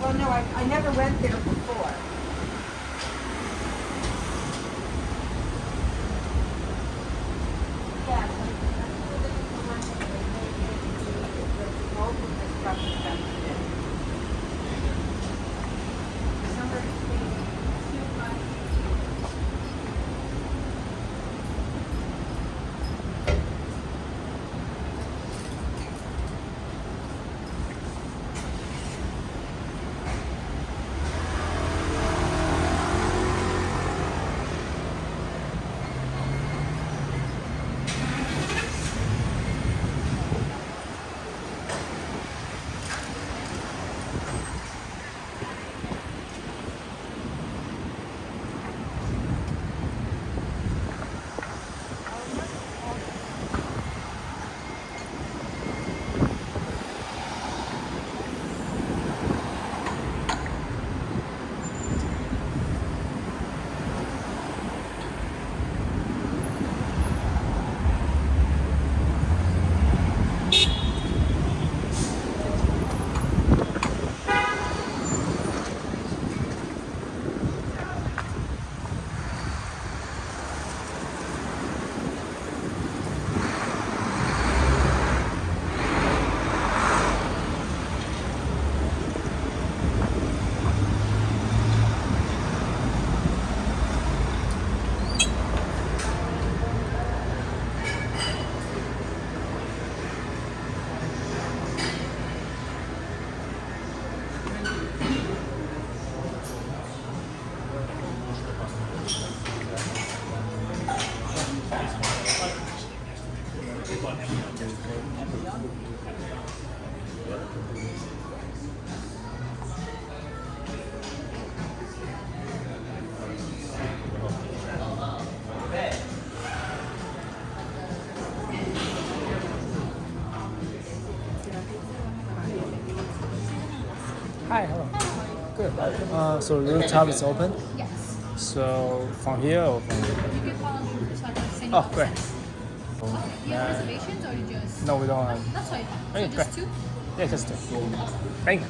Well, no, I never went there before. Yeah, Hi, hello. Good. So rooftop is open. Yes. So from here or from here? You can follow me so I can send you. Oh, great. Okay. Do you have reservations or you just? No, we don't have. That's fine. So Okay, just great. two? Yeah, just two. Thank you.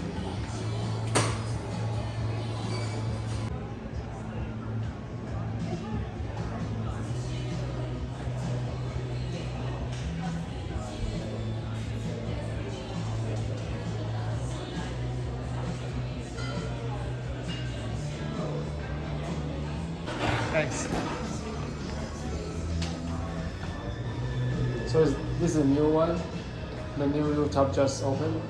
Thanks. So this is a new one? The new rooftop just opened?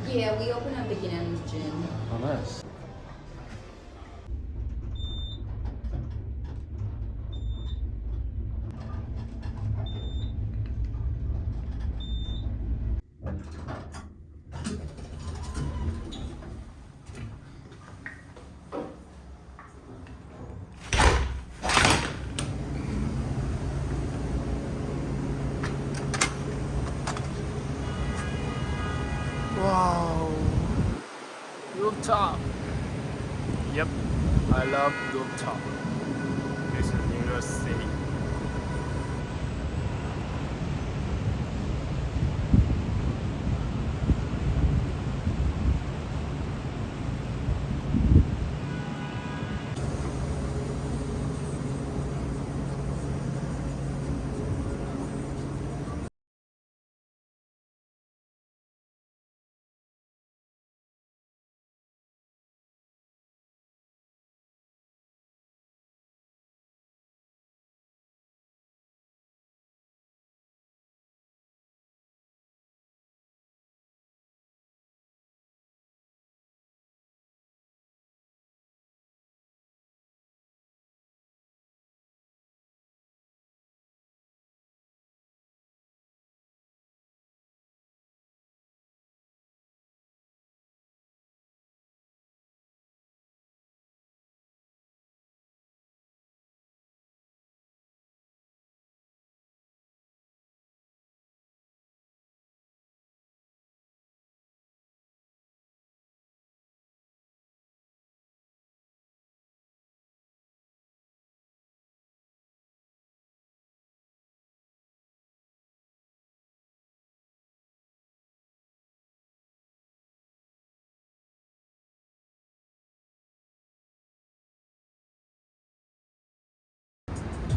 Yeah, we open up again in June. Oh, nice. 와. rooftop. Yep, I love rooftop. This is New York City.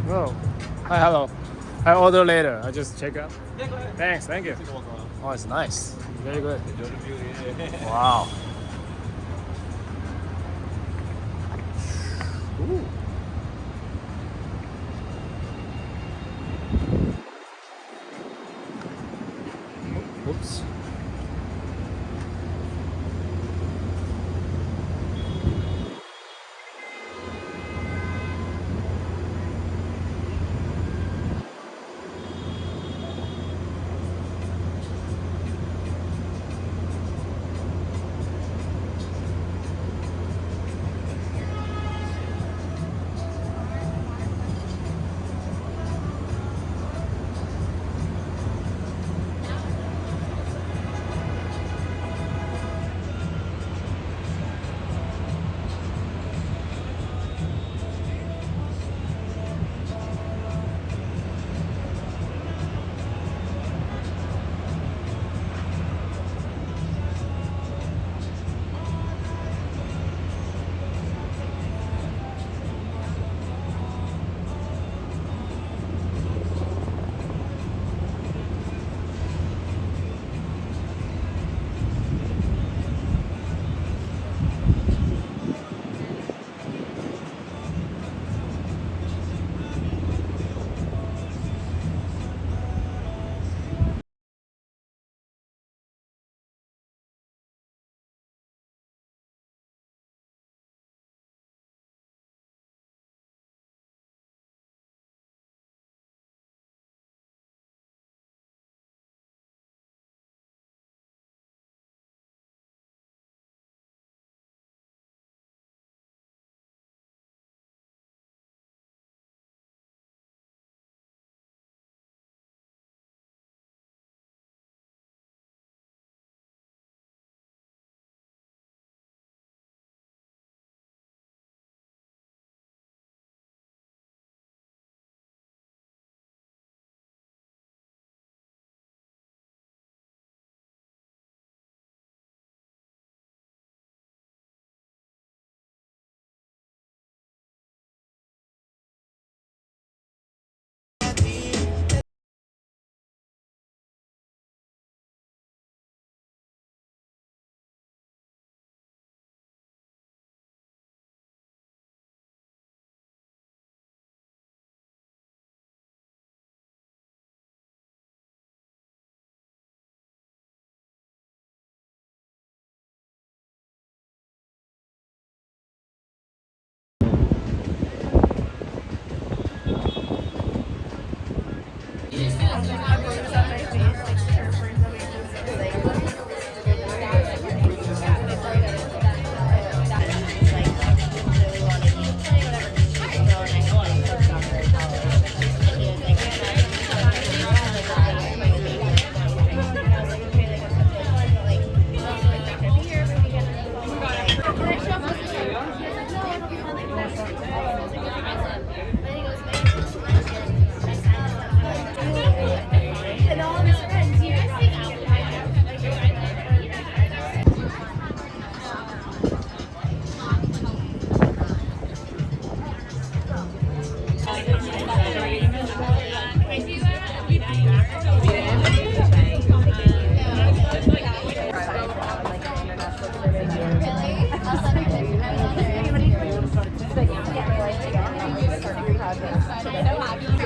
Oh, hi, hello. I order later. I just check out. Yeah, go ahead. Thanks, thank you. Take a walk around. Oh, it's nice. Very good. Enjoy the view. Yeah. Wow. Ooh. Oops. I'm so happy.